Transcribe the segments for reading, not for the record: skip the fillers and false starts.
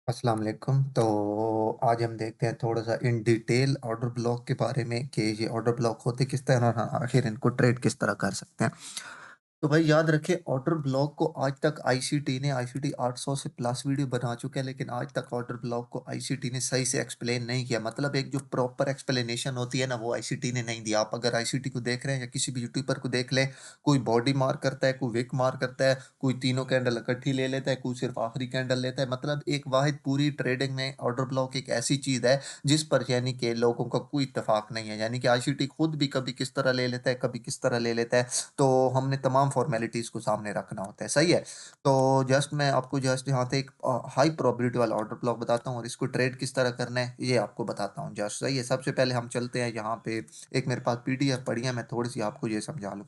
अस्सलाम वालेकुम। तो आज हम देखते हैं थोड़ा-सा इन डिटेल ऑर्डर ब्लॉक के बारे में कि ये ऑर्डर ब्लॉक होते किस तरह और आखिर इनको ट्रेड किस तरह कर सकते हैं। तो भाई याद रखिए ऑर्डर ब्लॉक को आज तक आईसीटी 800 से प्लस वीडियो बना चुका है, लेकिन आज तक ऑर्डर ब्लॉक को आईसीटी ने सही से एक्सप्लेन नहीं किया। मतलब एक जो प्रॉपर एक्सप्लेनेशन होती है ना, वो आईसीटी ने नहीं दिया। आप अगर आईसीटी को देख रहे हैं या किसी भी यूट्यूबर को देख लें, कोई बॉडी मार करता है, कोई विक मार करता है, कोई तीनों कैंडल इकट्ठी ले लेता है, कोई सिर्फ आखिरी कैंडल लेता है। मतलब एक वाहिद पूरी ट्रेडिंग में ऑर्डर ब्लॉक एक ऐसी चीज़ है जिस पर यानी कि लोगों का कोई इत्तेफाक नहीं है। यानी कि आईसीटी खुद भी कभी किस तरह ले लेता है, कभी किस तरह ले लेता है। तो हमने तमाम फ़ॉर्मेलिटीज़ को सामने रखना होता है, सही है? तो जस्ट मैं आपको जस्ट यहाँ पे एक हाई प्रोबेबिलिटी वाला ऑर्डर ब्लॉक बताता हूँ और इसको ट्रेड किस तरह करना है, ये आपको बताता हूँ जस्ट, सही है? सबसे पहले हम चलते हैं यहाँ पे, एक मेरे पास पीडीएफ पड़ी है, मैं थोड़ी-सी आपको ये समझा लूँ।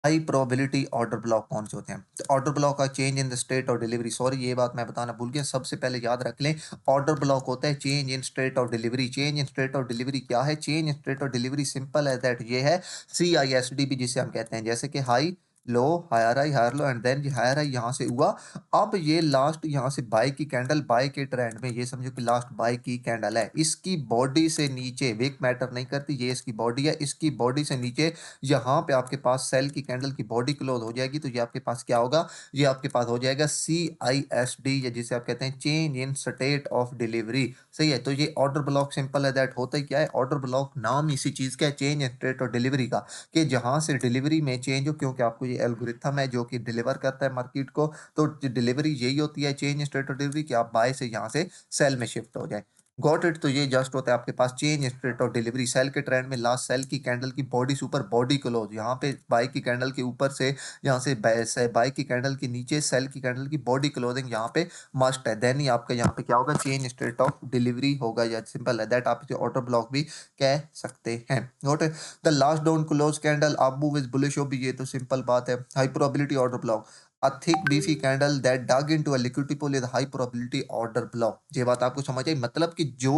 हाई प्रोबेबिलिटी ऑर्डर ब्लॉक कौन से होते हैं? तो ऑर्डर ब्लॉक का change in the state of delivery, sorry ये बात मैं बताना भूल गया। सबसे पहले याद रख लें, ऑर्डर ब्लॉक होता है change in state of delivery. Change in state of delivery क्या है? Change in state of delivery simple as that ये है सीआईएसडी भी जिसे हम कहते हैं। जैसे कि high, low, higher low and then ये हायर हाई यहाँ से हुआ। अब ये लास्ट यहाँ से बाय की कैंडल, बाय के ट्रेंड में ये समझो कि लास्ट बाय की कैंडल है। इसकी बॉडी से नीचे विक मैटर नहीं करती, ये इसकी बॉडी है। इसकी बॉडी से नीचे यहाँ पे आपके पास सेल की कैंडल की बॉडी क्लोज हो जाएगी, तो ये आपके पास क्या होगा? ये आपके पास हो जाएगा सीआईएसडी, या जिसे आप कहते हैं change in state of delivery. सही है? तो ये ऑर्डर ब्लॉक सिंपल है दैट होता ही क्या है? ऑर्डर ब्लॉक नाम इसी चीज़ का है, change in state of delivery का, कि जहाँ से डिलीवरी में चेंज हो, क्योंकि आपको ये एल्गोरिथम है जो कि डिलीवर करता है मार्केट को। तो डिलीवरी यही होती है change in state of delivery, कि आप बाय से यहाँ से सेल में शिफ्ट हो जाए। Got it? तो ये जस्ट होता है आपके पास change state of delivery. Sell के ट्रेंड में लास्ट सेल की कैंडल की बॉडी से ऊपर बॉडी क्लोज, यहाँ पे बाय की कैंडल के ऊपर से, यहाँ से बाय की कैंडल के नीचे सेल की कैंडल की बॉडी क्लोजिंग यहाँ पे मस्ट है। देन ही आपका यहाँ पे क्या होगा? चेंज स्टेट ऑफ डिलीवरी होगा, या सिंपल है दैट आप इसे ऑर्डर ब्लॉक भी कह सकते हैं। Got it? The last down close candle up move is bullish हो भी, ये तो सिंपल बात है। High probability order block, a thick beefy candle that dug into a liquidity pool is a high probability order block। ये बात आपको समझ आई? मतलब कि जो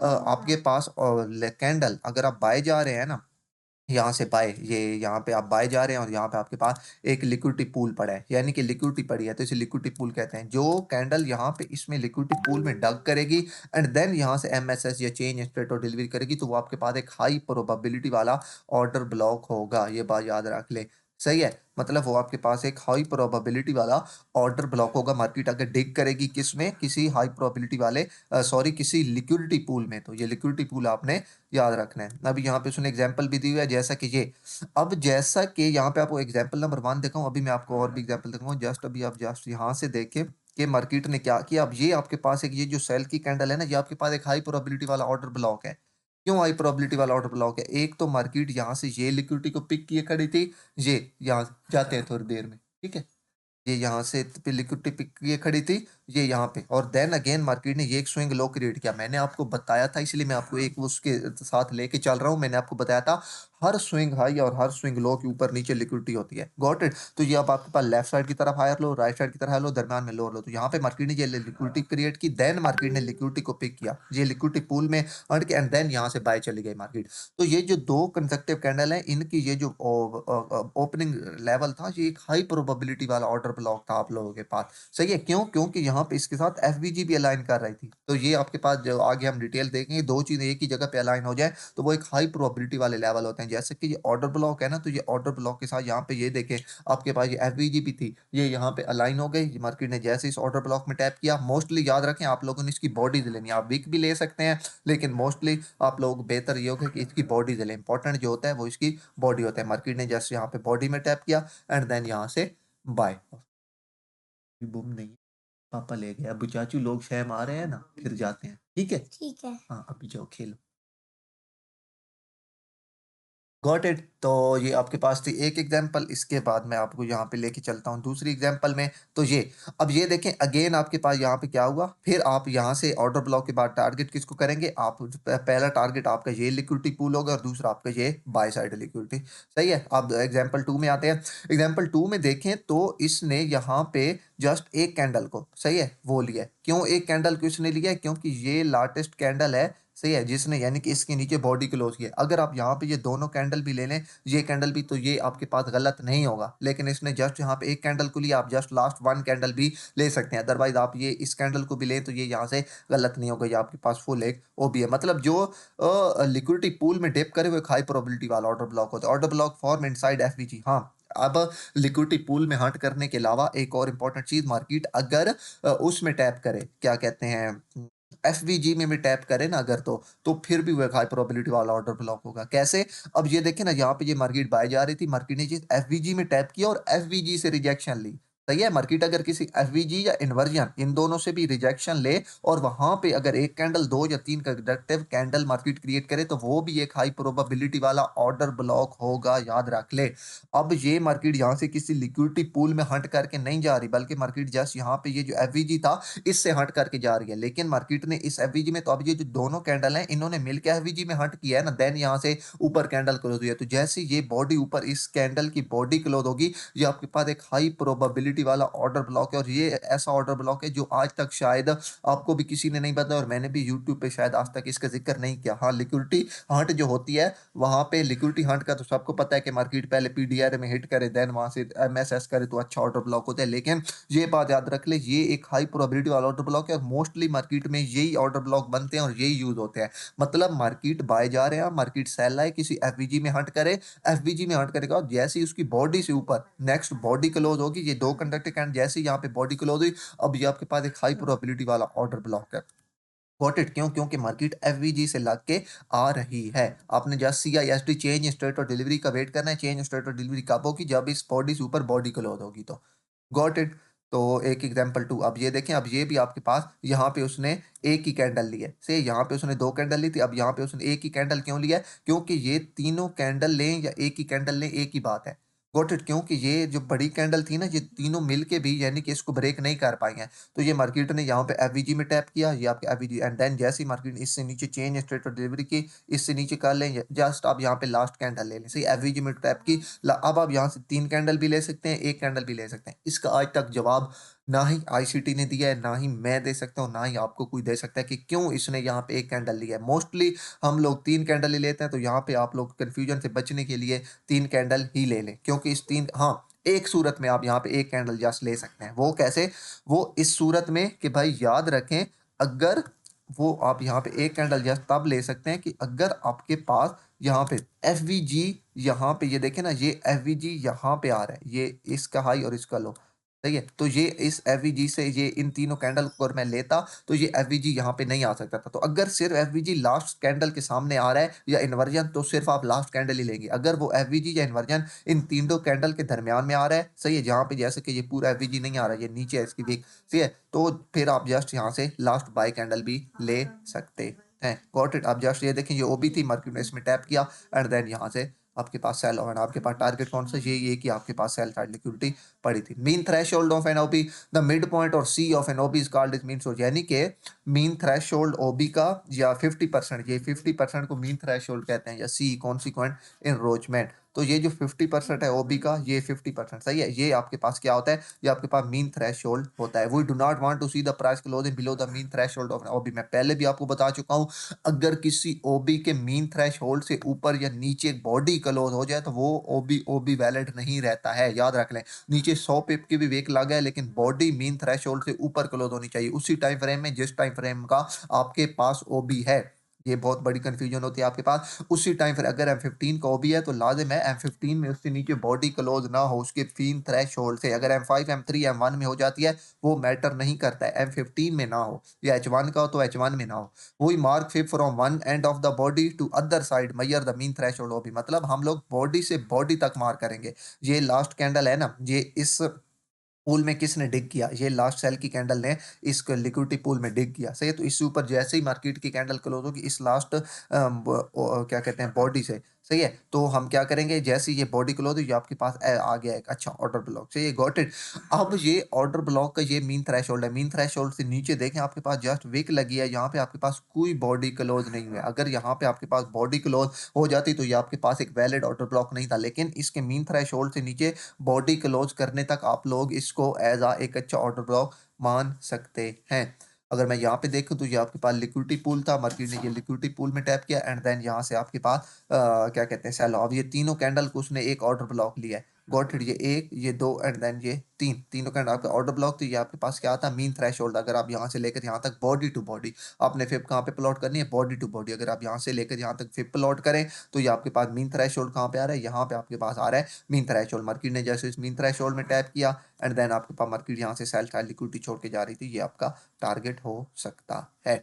आपके पास कैंडल, अगर आप बाय जा रहे हैं ना, यहाँ से बाय, ये यहाँ पे आप बाय जा रहे हैं और यहाँ पे आपके पास एक लिक्विडिटी पूल पड़ा है, यानी कि लिक्विडिटी पड़ी है, तो इसे लिक्विडिटी पूल कहते हैं। जो कैंडल यहाँ पे इसमें लिक्विडिटी पूल में डग करेगी एंड देन यहाँ से एमएसएस या चेंज स्टेट ऑफ डिलीवरी करेगी, तो वो आपके पास एक हाई प्रोबेबिलिटी वाला ऑर्डर ब्लॉक होगा। ये बात याद रख ले, सही है? मतलब वो आपके पास एक हाई प्रोबेबिलिटी वाला ऑर्डर ब्लॉक होगा। मार्केट अगर डिग करेगी किसमें? किसी हाई प्रोबेबिलिटी वाले सॉरी किसी लिक्विडिटी पूल में, तो ये लिक्विडिटी पूल आपने याद रखना है। अभी यहाँ पे उसने एग्जांपल भी दी हुई है, जैसा कि ये, अब जैसा कि यहाँ पे आपको एग्जांपल नंबर 1 दिखाऊँ, अभी मैं आपको और भी एग्जांपल दिखाऊँगा। जस्ट अभी आप जस्ट यहाँ से देखें कि मार्केट ने क्या किया। अब ये आपके पास एक ये जो सेल की कैंडल है ना, ये आपके पास एक हाई प्रोबेबिलिटी वाला ऑर्डर ब्लॉक है। क्यों हाई प्रोबेबिलिटी वाला ऑर्डर ब्लॉक है? एक तो मार्केट यहाँ से ये लिक्विडिटी को पिक किए खड़ी थी, ये यहाँ जाते हैं थोड़ी देर में, ठीक है? ये यहाँ से लिक्विडिटी पिक किए खड़ी थी, ये यहाँ पे, और देन अगेन मार्केट ने ये एक स्विंग लो क्रिएट किया। मैंने आपको बताया था, इसलिए मैं आपको एक उसके साथ लेके चल रहा हूँ। मैंने आपको बताया था हर स्विंग हाई और हर स्विंग लो के ऊपर नीचे लिक्विडिटी होती है। Got it? तो ये अब आपके पास लेफ्ट साइड की तरफ हायर लो, राइट साइड की तरफ हायर लो, दरम्यान में लोअर लो। तो यहाँ पे मार्केट ने ये लिक्विडिटी क्रिएट की, देन मार्केट ने लिक्विडिटी को पिक किया, ये लिक्विडिटी पूल में अर्न किया एंड देन यहाँ से बाय चली गई मार्केट। तो ये जो 2 कंसेक्टिव कैंडल हैं, इनकी ये जो ओपनिंग लेवल था, ये एक हाई प्रोबेबिलिटी वाला ऑर्डर ब्लॉक था आप लोगों के पास। सही है? क्यों? क्योंकि यहाँ पे इसके साथ एफवीजी भी अलाइन कर रही थी। तो ये आपके पास जो आगे हम डिटेल देखेंगे, 2 चीज़ें एक ही जगह पे अलाइन हो जाए, तो वो एक हाई प्रोबेबिलिटी वाले लेवल होते हैं। जैसे कि ये ऑर्डर ब्लॉक है ना, तो ये ऑर्डर ब्लॉक के साथ यहाँ पे ये देखें, आपके पास ये एफवीजी भी थी, ये यहाँ पे अलाइन हो गई। मार्केट ने जैसे इस ऑर्डर ब्लॉक में टैप किया, मोस्टली याद रखें आप लोगों ने इसकी बॉडीज़ लेनी है। आप विक भी ले सकते हैं, लेकिन मोस्टली आप लोग बेहतर ये होगा कि इसकी बॉडीज़ लें। इंपॉर्टेंट जो होता है वो इसकी बॉडी होता है। मार्केट ने जस्ट यहाँ पे बॉडी में टैप किया एंड देन यहाँ से बाय। बुम नहीं, पापा ले गए। अब चाचू लोग शैम आ रहे हैं ना, फिर जाते हैं। ठीक है? ठीक है। हाँ, अभी जाओ खेलो। Got it? तो ये आपके पास थी एक एग्जांपल। इसके बाद मैं आपको यहाँ पे लेके चलता हूँ दूसरी एग्जांपल में। तो ये, अब ये देखें अगेन आपके पास यहाँ पे क्या हुआ, फिर आप यहाँ से ऑर्डर ब्लॉक के बाद टारगेट किसको करेंगे? आप पहला टारगेट आपका ये लिक्विडिटी पूल होगा और दूसरा आपका ये बाय साइड लिक्विडिटी। सही है? अब एग्जाम्पल 2 में आते हैं। एग्जाम्पल 2 में देखें तो इसने यहाँ पे जस्ट एक कैंडल को, सही है, वो लिया है। क्यों एक कैंडल को इसने लिया है? क्योंकि ये लार्जेस्ट कैंडल है सही है? जिसने यानी कि इसके नीचे बॉडी क्लोज़ किया है। अगर आप यहाँ पे ये दोनों कैंडल भी ले लें, ये कैंडल भी, तो ये आपके पास गलत नहीं होगा। लेकिन इसने जस्ट यहाँ पे एक कैंडल को लिया, आप जस्ट लास्ट 1 कैंडल भी ले सकते हैं। अदरवाइज़ आप ये इस कैंडल को भी लें तो ये यहाँ से गलत नहीं होगा। ये आपके पास फुल एक ओबी है। मतलब जो लिक्विडिटी पूल में डिप करे हुए एक हाई प्रोबेबिलिटी वाला ऑर्डर ब्लॉक होता है। Order block form inside FVG. हाँ, अब लिक्विडिटी पूल में हट करने के अलावा एक और इम्पोर्टेंट चीज़, मार्केट अगर उसमें टैप करे, क्या कहते हैं, एफवीजी में भी टैप करे ना अगर, तो फिर भी वो एक हाई प्रोबेबिलिटी वाला ऑर्डर ब्लॉक होगा। कैसे? अब ये देखिए ना, यहाँ पे ये मार्केट बाय जा रही थी, मार्केट ने जिस एफवीजी में टैप किया और एफवीजी से रिजेक्शन ली। सही है? मार्केट अगर किसी एफवीजी या इन्वर्जन इन दोनों से भी रिजेक्शन ले और वहां पे अगर एक कैंडल, दो या तीन कंस्ट्रक्टिव कैंडल मार्केट क्रिएट करे, तो वो भी एक हाई प्रोबेबिलिटी वाला ऑर्डर ब्लॉक होगा, याद रख ले। अब ये मार्केट यहाँ से किसी लिक्विडिटी पूल में हट करके नहीं जा रही, बल्कि मार्केट जस्ट यहाँ पे ये जो एफवीजी था इससे हट करके जा रही है। लेकिन मार्केट ने इस एफवीजी में, तो अब ये जो दोनों कैंडल हैं इन्होंने मिलकर एफवीजी में हट किया है ना, देन यहाँ से ऊपर कैंडल क्लोज हुई है। तो जैसे ये बॉडी ऊपर इस कैंडल की बॉडी क्लोज होगी, ये आपके पास एक हाई प्रोबेबिलिटी वाला ऑर्डर ब्लॉक है। और ये ऐसा ऑर्डर ब्लॉक है जो आज तक शायद आपको भी किसी ने नहीं बताया, और मैंने भी यूट्यूब पे शायद आज तक इसका जिक्र नहीं किया। हाँ, लिक्विडिटी हंट जो होती है, वहां पे लिक्विडिटी हंट का तो सबको पता है कि मार्केट पहले पीडीआर में हिट करे, देन वहां से एमएसएस करे तो अच्छा ऑर्डर ब्लॉक होता है। लेकिन ये बात याद रख ले, ये एक हाई प्रोबेबिलिटी वाला ऑर्डर ब्लॉक है और मोस्टली मार्केट में यही ऑर्डर ब्लॉक बनते हैं और यही यूज होते हैं। मतलब मार्केट बाय जा रहे हैं, मार्केट सेल है, किसी एफवीजी में हट करे, एफवीजी में हट करेगा और जैसे ही उसकी बॉडी से ऊपर नेक्स्ट बॉडी क्लोज होगी, ये दो कंडक्टर कैंड जैसे ही यहाँ पे बॉडी क्लोज हुई, अब ये आपके पास एक हाई प्रोबेबिलिटी वाला ऑर्डर ब्लॉक है। Got it? क्यों? क्योंकि मार्केट एफवीजी से लग के आ रही है। आपने जस्ट सीआईएसडी, चेंज स्टेट और डिलीवरी का वेट करना है। चेंज स्टेट और डिलीवरी कब होगी? जब इस बॉडी से ऊपर बॉडी क्लोज होगी तो। Got it? तो एक एग्जांपल 2, अब ये देखें, अब ये भी आपके पास यहाँ पे उसने एक ही कैंडल ली है। से यहाँ पे उसने दो कैंडल ली थी, अब यहाँ पे उसने एक ही कैंडल क्यों लिया है? क्योंकि ये तीनों कैंडल लें या एक ही कैंडल लें, एक ही बात है। Got it? क्योंकि ये जो बड़ी कैंडल थी ना, ये तीनों मिलके भी यानी कि इसको ब्रेक नहीं कर पाई हैं। तो ये मार्केट ने यहाँ पे एफवीजी में टैप किया, ये आपके एफवीजी, एंड देन जैसे ही मार्केट इससे नीचे चेंज स्टेट और डिलीवरी की, इससे नीचे कर लें, जस्ट आप यहाँ पे लास्ट कैंडल ले लें। सही, एफवीजी में टैप की, अब आप यहाँ से 3 कैंडल भी ले सकते हैं, 1 कैंडल भी ले सकते हैं। इसका आज तक जवाब ना ही आईसीटी ने दिया है, ना ही मैं दे सकता हूँ, ना ही आपको कोई दे सकता है कि क्यों इसने यहाँ पे 1 कैंडल लिया है। मोस्टली हम लोग 3 कैंडल ही लेते हैं, तो यहाँ पे आप लोग कन्फ्यूजन से बचने के लिए 3 कैंडल ही ले लें। क्योंकि इस 3, हाँ, एक सूरत में आप यहाँ पे 1 कैंडल जस्ट ले सकते हैं। वो कैसे? वो इस सूरत में कि भाई याद रखें, अगर वो आप यहाँ पे 1 कैंडल जस्ट तब ले सकते हैं कि अगर आपके पास यहाँ पे एफवीजी, यहाँ पे ये देखें ना, ये एफवीजी यहाँ पे आ रहा है, ये इसका हाई और इसका लो। सही है? तो ये इस एफवीजी से, ये इन तीनों कैंडल को अगर मैं लेता, तो ये एफवीजी यहाँ पे नहीं आ सकता था। तो अगर सिर्फ एफवीजी लास्ट कैंडल के सामने आ रहा है या इन्वर्जन, तो सिर्फ आप लास्ट कैंडल ही लेंगे। अगर वो एफवीजी या इन्वर्जन इन तीनों कैंडल के दरमियान में आ रहा है, सही है, जहाँ पे जैसे कि ये पूरा एफवीजी नहीं आ रहा है, ये नीचे है इसकी वीक, सही है, तो फिर आप जस्ट यहाँ से लास्ट बाय कैंडल भी ले सकते हैं। Got it? आप जस्ट ये देखें, ये ओबी थी, मार्केट ने इसमें टैप किया एंड देन यहाँ से आपके पास सेल ऑन, आपके पास टारगेट कौन सा? ये कि आपके पास सेल साइड लिक्विडिटी पड़ी थी। Mean threshold of an OB, the mid point और C of an OB is called is mean sold, यानी कि मीन थ्रेशोल्ड ओबी का या 50%, ये 50% को मीन थ्रेशोल्ड कहते हैं, या सी कॉन्सिक्वेंट एनरोचमेंट। तो ये जो 50% है ओबी का, ये 50%, सही है, ये आपके पास क्या होता है? ये आपके पास मीन थ्रेशोल्ड होता है। We do not want to see the price closing below the mean threshold of OB. मैं पहले भी आपको बता चुका हूं, अगर किसी ओबी के मीन थ्रेशोल्ड से ऊपर या नीचे बॉडी क्लोज हो जाए, तो वो ओबी ओबी वैलिड नहीं रहता है, याद रख लें। नीचे 100 पिप की भी वेक लगा है, लेकिन बॉडी मीन थ्रेशोल्ड से ऊपर क्लोज होनी चाहिए उसी टाइम फ्रेम में जिस टाइम फ्रेम का आपके पास ओबी है। ये बहुत बड़ी कंफ्यूजन होती है आपके पास उसी टाइम। फिर अगर M15 का ओबी है, तो लाजिम है M15 में उससे नीचे बॉडी क्लोज ना हो उसके फीन थ्रेशोल्ड से। अगर M5, M3, M1 में हो जाती है, वो मैटर नहीं करता है, M15 में ना हो, या H1 का हो तो H1 में ना हो। वही mark fib from one end of the body to other side measure the mean threshold OB, मतलब हम लोग बॉडी से बॉडी तक मार्क करेंगे। ये लास्ट कैंडल है ना, ये इस पूल में किसने डिग किया? ये लास्ट सेल की कैंडल ने इस लिक्विडिटी पूल में डिग किया, सही है। तो इससे ऊपर जैसे ही मार्केट की कैंडल क्लोज होगी इस लास्ट क्या कहते हैं बॉडी से, सही है, तो हम क्या करेंगे? जैसे ही ये बॉडी क्लोज हुई, आपके पास आ गया एक अच्छा ऑर्डर ब्लॉक, सही है, गॉट इट। अब ये ऑर्डर ब्लॉक का ये मीन थ्रेशोल्ड है, मीन थ्रेशोल्ड से नीचे देखें आपके पास जस्ट विक लगी है, यहाँ पे आपके पास कोई बॉडी क्लोज नहीं हुआ है। अगर यहाँ पे आपके पास बॉडी क्लोज हो जाती, तो ये आपके पास एक वैलिड ऑर्डर ब्लॉक नहीं था। लेकिन इसके मीन थ्रेशोल्ड से नीचे बॉडी क्लोज करने तक आप लोग इसको एज एक अच्छा ऑर्डर ब्लॉक मान सकते हैं। अगर मैं यहाँ पे देखूँ तो ये आपके पास लिक्विडिटी पूल था, मार्केट ने ये लिक्विडिटी पूल में टैप किया एंड देन यहाँ से आपके पास क्या कहते हैं सेल। अब ये तीनों कैंडल को उसने एक ऑर्डर ब्लॉक लिया है। गॉट इट, ये 1, ये 2 एंड देन ये 3, तीनों कैंडल आपका ऑर्डर ब्लॉक। तो ये आपके पास क्या था, मीन थ्रेशोल्ड। अगर आप यहाँ से लेकर यहाँ तक बॉडी टू बॉडी, आपने फिब कहाँ पे प्लॉट करनी है, बॉडी टू बॉडी। अगर आप यहाँ से लेकर यहाँ तक फिब प्लॉट करें तो ये आपके पास मीन थ्रेशोल्ड कहाँ पे आ रहा है, यहाँ पे आपके पास आ रहा है मीन थ्रेशोल्ड। मार्केट ने जैसे इस मीन थ्रेशोल्ड में टैप किया एंड देन आपके पास मार्केट यहाँ से सेल साइड लिक्विडिटी छोड़ के जा रही थी, ये आपका टारगेट हो सकता है।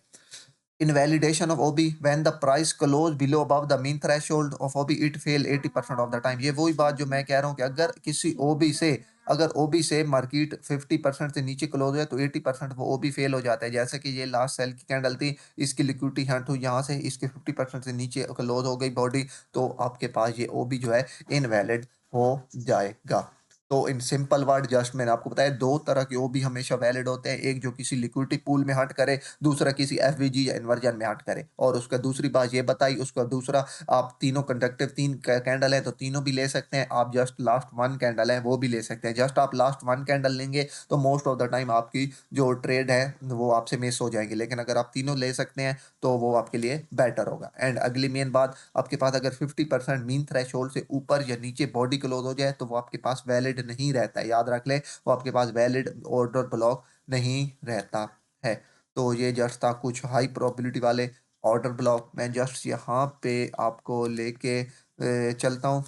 Invalidation of OB when the price close below above the mean threshold of OB it fail 80% of the time। ये वही बात जो मैं कह रहा हूँ कि अगर किसी OB से, अगर OB से मार्केट 50% से नीचे क्लोज हो जाए तो 80% वो OB फेल हो जाता है। जैसे कि ये लास्ट सेल की कैंडल थी, इसकी लिक्विडिटी हंट हुई यहाँ से, इसके 50% से नीचे क्लोज हो गई बॉडी, तो आपके पास ये OB जो है इनवैलिड हो जाएगा। तो इन सिंपल वर्ड जस्ट मैंने आपको बताया, दो तरह के OB हमेशा वैलिड होते हैं, एक जो किसी लिक्विडिटी पूल में हट करे, दूसरा किसी एफवीजी या इन्वर्जन में हट करे। और उसका दूसरी बात ये बताई, उसका दूसरा, आप तीनों कंडक्टिव तीन कैंडल है तो तीनों भी ले सकते हैं, आप जस्ट लास्ट वन कैंडल है वो भी ले सकते हैं। जस्ट आप लास्ट वन कैंडल लेंगे तो मोस्ट ऑफ द टाइम आपकी जो ट्रेड है वो आपसे मिस हो जाएंगे, लेकिन अगर आप तीनों ले सकते हैं तो वो आपके लिए बेटर होगा। एंड अगली मेन बात, आपके पास अगर 50% मीन थ्रेशोल्ड से ऊपर या नीचे बॉडी क्लोज हो जाए तो वो आपके पास वैलिड नहीं रहता है, याद रख ले, वो आपके पास वैलिड ऑर्डर ब्लॉक नहीं रहता है। तो ये जस्ट था कुछ हाई प्रोबेबिलिटी वाले ऑर्डर ब्लॉक, मैं जस्ट यहाँ पे आपको लेके चलता हूँ।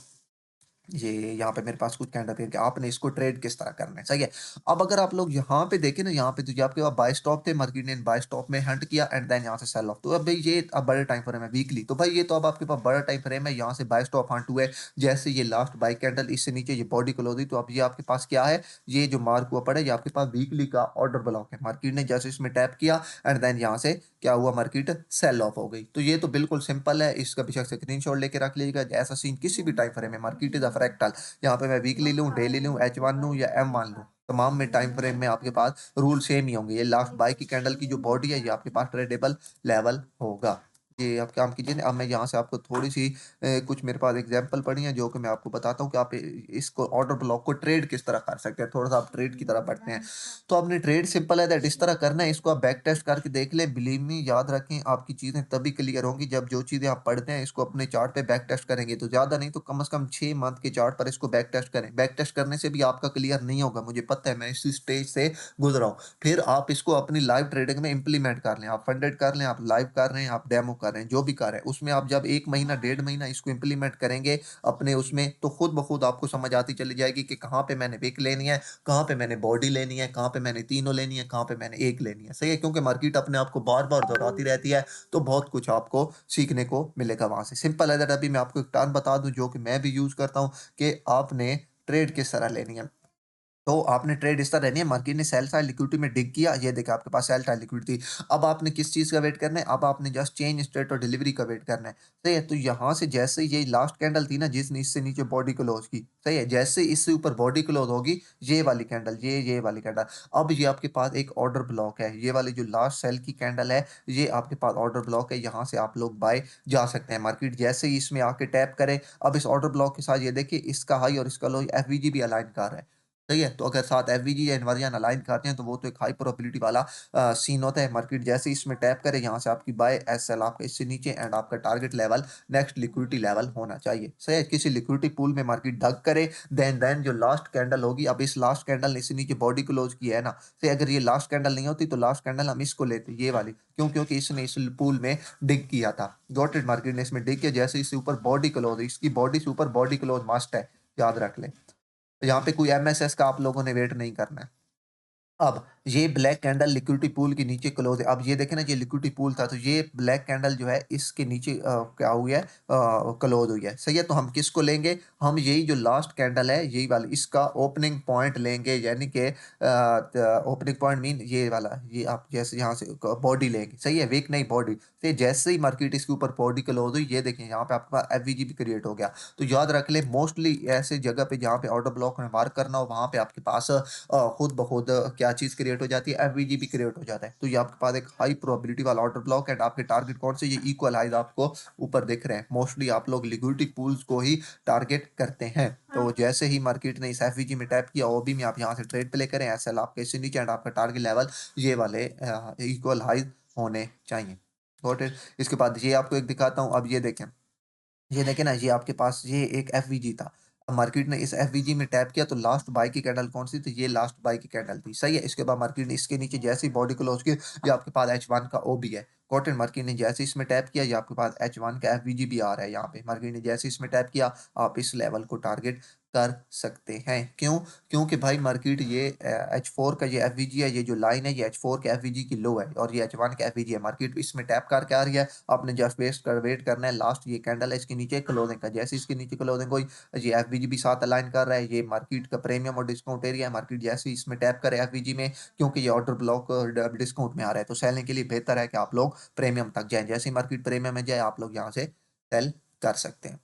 ये यहाँ पे मेरे पास कुछ कैंडल पेयर के, आपने इसको ट्रेड किस तरह करना है, सही है। अब अगर आप लोग यहाँ पे देखें ना, यहाँ पे तो ये आपके पास बाय स्टॉप थे, मार्केट ने बाय स्टॉप में हंट किया एंड देन यहाँ से सेल ऑफ। तो अब भाई ये अब बड़े टाइम फ्रेम है वीकली, तो भाई ये तो अब आपके पास बड़ा टाइम फ्रेम है, यहाँ से बाय स्टॉप हंट हुआ है। जैसे ये लास्ट बाय कैंडल इससे नीचे ये बॉडी क्लोज हुई, तो अब ये आपके पास क्या है, ये जो मार्क हुआ पड़ा है ये आपके पास वीकली का ऑर्डर ब्लॉक है। मार्केट ने जैसे इसमें टैप किया एंड देन यहाँ से क्या हुआ, मार्केट सेल ऑफ हो गई। तो ये तो बिल्कुल सिंपल है, इसका बेशक स्क्रीनशॉट लेके रख लीजिएगा। ऐसा सीन किसी भी टाइम फ्रेम में, मार्केट इज अ फ्रैक्टल, यहाँ पे मैं वीकली लूँ, डेली लूँ, H1 लूँ या M1 लूँ, तमाम में टाइम फ्रेम में आपके पास रूल सेम ही होंगे। ये लास्ट बाय की कैंडल की जो बॉडी है ये आपके पास ट्रेडेबल लेवल होगा। ये आप काम कीजिए। अब मैं यहाँ से आपको थोड़ी सी कुछ मेरे पास एग्जांपल पड़ी हैं जो कि मैं आपको बताता हूँ कि आप इसको ऑर्डर ब्लॉक को ट्रेड किस तरह कर सकते हैं। थोड़ा सा आप ट्रेड की तरह बढ़ते हैं। तो आपने ट्रेड सिंपल है दैट इस तरह करना है, इसको आप बैक टेस्ट करके देख लें। बिलीव मी, याद रखें, आपकी चीज़ें तभी क्लियर होंगी जब जो चीज़ें आप पढ़ते हैं इसको अपने चार्ट पे बैक टेस्ट करेंगे। तो ज़्यादा नहीं तो कम से कम 6 मंथ के चार्ट पर इसको बैक टेस्ट करें। बैक टेस्ट करने से भी आपका क्लियर नहीं होगा, मुझे पता है, मैं इसी स्टेज से गुजरा हूँ। फिर आप इसको अपनी लाइव ट्रेडिंग में इंप्लीमेंट कर लें, आप फंडेड कर लें, आप लाइव कर रहे हैं, आप डेमो कर रहे हैं, जो भी कर रहे हैं उसमें आप जब 1 महीना 1.5 महीना इसको इंप्लीमेंट करेंगे अपने उसमें, तो खुद ब खुद आपको समझ आती चली जाएगी कि कहाँ पे मैंने विक लेनी है, कहाँ पे मैंने बॉडी लेनी है, कहाँ पे मैंने तीनों लेनी है, कहाँ पे मैंने एक लेनी है, सही है। क्योंकि मार्केट अपने आप को बार बार दोहराती रहती है, तो बहुत कुछ आपको सीखने को मिलेगा वहां से। सिंपल है दैट। अभी मैं आपको एक टर्म बता दूं जो कि मैं भी यूज करता हूँ, कि आपने ट्रेड किस तरह लेनी है। तो आपने ट्रेड इस तरह लेनी है, मार्केट ने सेल साइड लिक्विडिटी में डिग किया, ये देखा आपके पास सेल साइड लिक्विडिटी। अब आपने किस चीज़ का वेट करना है, अब आपने जस्ट चेंज स्टेट और डिलीवरी का वेट करना है, सही है। तो यहाँ से जैसे ये लास्ट कैंडल थी ना जिसने इससे नीचे बॉडी क्लोज की, सही है, जैसे इससे ऊपर बॉडी क्लोज होगी, ये वाली कैंडल, ये वाली कैंडल, अब ये आपके पास एक ऑर्डर ब्लॉक है। ये वाली जो लास्ट सेल की कैंडल है ये आपके पास ऑर्डर ब्लॉक है, यहाँ से आप लोग बाय जा सकते हैं। मार्केट जैसे ही इसमें आके टैप करे, अब इस ऑर्डर ब्लॉक के साथ ये देखिए इसका हाई और इसका लो एफवीजी भी अलाइन कर रहा है, सही है। तो अगर साथ एफवीजी या इन्वर्जन अलाइन करते हैं तो वो तो एक हाई प्रोबेबिलिटी वाला सीन होता है। मार्केट जैसे ही इसमें टैप करे यहाँ से आपकी बाय एस सेल आपका इससे नीचे एंड आपका target level next liquidity level होना चाहिए, सही है। किसी लिक्विडिटी पूल में मार्केट डग करे, देन जो लास्ट कैंडल होगी, अब इस लास्ट कैंडल ने इससे नीचे बॉडी क्लोज की है ना, तो अगर ये लास्ट कैंडल नहीं होती तो लास्ट कैंडल हम इसको लेते, ये वाली, क्यों, क्योंकि इसने इस पूल में डिग किया था। गॉट इट, मार्केट ने इसमें डिग किया, जैसे इससे ऊपर बॉडी क्लोज, इसकी बॉडी से ऊपर बॉडी क्लोज मस्ट है, याद रख लें। यहाँ पे कोई एमएसएस का आप लोगों ने वेट नहीं करना है। अब ये ब्लैक कैंडल लिक्विडिटी पूल के नीचे क्लोज है। अब ये देखें ना, ये लिक्विडिटी पूल था, तो ये ब्लैक कैंडल जो है इसके नीचे क्या हुई है, क्लोज हुई है, सही है। तो हम किसको लेंगे, हम यही जो लास्ट कैंडल है यही वाली, इसका ओपनिंग पॉइंट लेंगे, यानी कि ओपनिंग पॉइंट मीन ये वाला, ये आप जैसे यहाँ से बॉडी लेंगे, सही है, वीक नहीं बॉडी। तो जैसे ही मार्केट इसके ऊपर बॉडी क्लोज हुई, ये देखें यहाँ पे आपका एफवीजी भी क्रिएट हो गया। तो याद रख ले, मोस्टली ऐसे जगह पे जहाँ पे ऑर्डर ब्लॉक में मार्क करना हो वहां पे आपके पास खुद ब खुद क्या चीज़ क्रिएट हो जाती है, एफवीजी भी क्रिएट हो जाता है। तो ये आपके पास एक हाई प्रोबेबिलिटी वाला ऑर्डर ब्लॉक है। आपके टारगेट कौन से, ये इक्वलाइज आपको ऊपर दिख रहे हैं। मोस्टली आप लोग लिक्विडिटी पूल्स को ही टारगेट करते हैं। तो जैसे ही मार्केट ने इस एफवीजी में टैप किया, ओबी में आप यहाँ से ट्रेड प्ले करें, एसएल आपके इससे नीचे एंड आपका टारगेट लेवल ये वाले इक्वल हाई होने चाहिए। Got it? इसके बाद ये आपको एक दिखाता हूँ। अब ये देखें ना, ये आपके पास ये एक एफवीजी था। मार्केट ने इस एफवीजी में टैप किया तो लास्ट बाय की कैंडल कौन सी थी? ये लास्ट बाय की कैंडल थी, सही है। इसके बाद मार्केट ने इसके नीचे जैसे ही बॉडी क्लोज की, ये आपके पास H1 का ओ भी है। कॉटन मार्केट ने जैसे इसमें टैप किया, ये आपके पास H1 का एफवीजी भी आ रहा है यहाँ पे। मार्केट ने जैसे इसमें टैप किया, आप इस लेवल को टारगेट कर सकते हैं। क्यों? क्योंकि भाई मार्केट ये H4 का ये एफवीजी है, ये जो लाइन है ये H4 के एफवीजी की लो है और ये H1 का एफवीजी है। मार्केट इसमें टैप करके आ रही है, आपने जस्ट वेट करना है लास्ट ये कैंडल है इसके नीचे क्लोजिंग का। जैसे इसके नीचे क्लोजिंग हुई, ये एफबीजी भी साथ अलाइन कर रहा है। ये मार्केट का प्रीमियम और डिस्काउंट एरिया है। मार्केट जैसे इसमें टैप करे एफबीजी में, क्योंकि ये ऑर्डर ब्लॉक डिस्काउंट में आ रहा है, तो सेलिंग के लिए बेहतर है कि आप लोग प्रीमियम तक जाएं। जैसे ही मार्केट प्रीमियम में जाए, आप लोग यहाँ से सेल कर सकते हैं।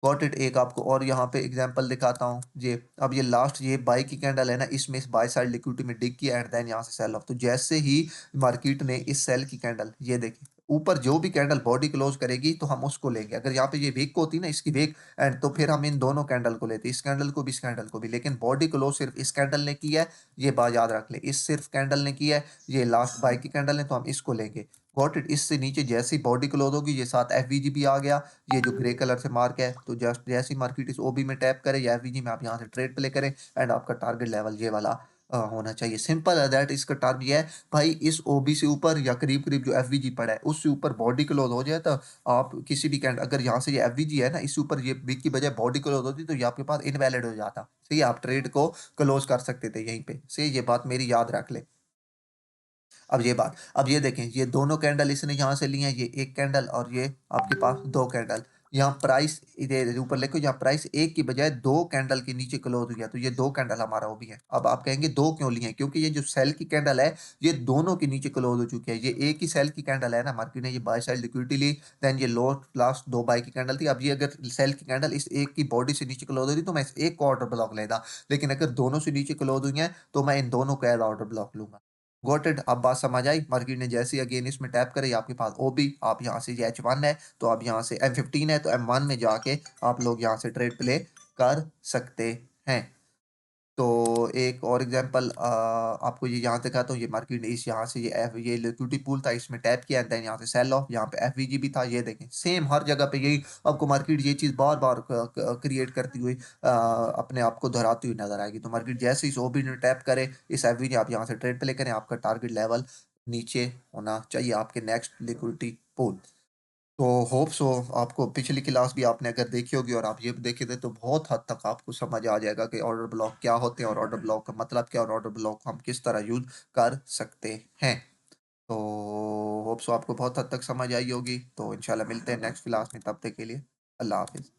Got it? एक आपको और यहाँ पे एग्जांपल दिखाता हूँ। ये अब ये लास्ट ये बाय की कैंडल है ना, इसमें इस बाय साइड लिक्विडिटी में डिग किया एंड देन यहाँ से सेल ऑफ। तो जैसे ही मार्केट ने इस सेल की कैंडल, ये देखिए ऊपर जो भी कैंडल बॉडी क्लोज करेगी तो हम उसको लेंगे। अगर यहाँ पे ये वीक होती ना इसकी वीक एंड, तो फिर हम इन दोनों कैंडल को लेते, इस कैंडल को भी इस कैंडल को भी। लेकिन बॉडी क्लोज सिर्फ इस कैंडल ने की है, ये बात याद रख ले। इस सिर्फ कैंडल ने की है, ये लास्ट बाय की कैंडल है, तो हम इसको लेंगे। Got it? इससे नीचे जैसी बॉडी क्लोज होगी, ये साथ एफवीजी भी आ गया, ये जो ग्रे कलर से मार्क है। तो जस्ट जैसी मार्केट इस ओबी में टैप करे या एफवीजी में, आप यहाँ से ट्रेड प्ले करें एंड आपका टारगेट लेवल ये वाला होना चाहिए। सिंपल है दैट। इसका टारगेट ये है भाई, इस ओबी से ऊपर या करीब करीब जो एफवीजी पड़ा है उससे ऊपर बॉडी क्लोज हो जाए, तो आप किसी भी कैंड, अगर यहाँ से ये एफवीजी है ना, इससे ऊपर ये बिग की बजाय बॉडी क्लोज होती तो ये आपके पास इनवैलिड हो जाता। सही है, आप ट्रेड को क्लोज कर सकते थे यहीं पे से। ये बात मेरी याद रख ले। अब ये देखें, ये दोनों कैंडल इसने यहाँ से लिए हैं, ये एक कैंडल और ये आपके पास दो कैंडल। यहाँ प्राइस इधर ऊपर लिखो, यहाँ प्राइस एक की बजाय दो कैंडल के नीचे क्लोज हो गया, तो ये दो कैंडल हमारा वो भी है। अब आप कहेंगे दो क्यों लिए हैं? क्योंकि ये जो सेल की कैंडल है, ये दोनों के नीचे क्लोज हो चुकी है। ये एक ही सेल की कैंडल है ना, मार्केट ने ये बाय साइड लिक्विडिटी ली, देन ये लो लास्ट दो बाय की कैंडल थी। अब ये अगर सेल की कैंडल इस एक की बॉडी से नीचे क्लोज होती तो मैं इस एक को ऑर्डर ब्लॉक लेता, लेकिन अगर दोनों से नीचे क्लोज हुई है तो मैं इन दोनों को एज ऑर्डर ब्लॉक लूंगा। Got it? अब बात समझ आई? मार्केट ने जैसे ही अगेन इसमें टैप करे, आपके पास ओबी, आप यहाँ से ये H1 है तो आप यहाँ से M15 है तो M1 में जाके आप लोग यहाँ से ट्रेड प्ले कर सकते हैं। तो एक और एग्जांपल आपको ये यहाँ दिखाता हूँ। ये मार्केट ने इस यहाँ से ये लिक्विडिटी पूल था, इसमें टैप किया देन यहाँ से सेल ऑफ, यहाँ पे एफवीजी भी था। ये देखें सेम हर जगह पे यही आपको मार्केट ये चीज़ बार बार क्रिएट करती हुई अपने आप को दोहराती हुई नजर आएगी। तो मार्केट जैसे इस ओबी ने टैप करे, इस एफवीजी आप यहाँ से ट्रेड प्ले करें, आपका टारगेट लेवल नीचे होना चाहिए आपके नेक्स्ट लिक्विडिटी पूल। तो होप सो आपको पिछली क्लास भी आपने अगर देखी होगी और आप ये देखे थे, तो बहुत हद तक आपको समझ आ जाएगा कि ऑर्डर ब्लॉक क्या होते हैं और ऑर्डर ब्लॉक का मतलब क्या, और ऑर्डर ब्लॉक हम किस तरह यूज कर सकते हैं। तो होप सो आपको बहुत हद तक समझ आई होगी। तो इंशाल्लाह मिलते हैं नेक्स्ट क्लास में, तब तक के लिए अल्लाह हाफिज।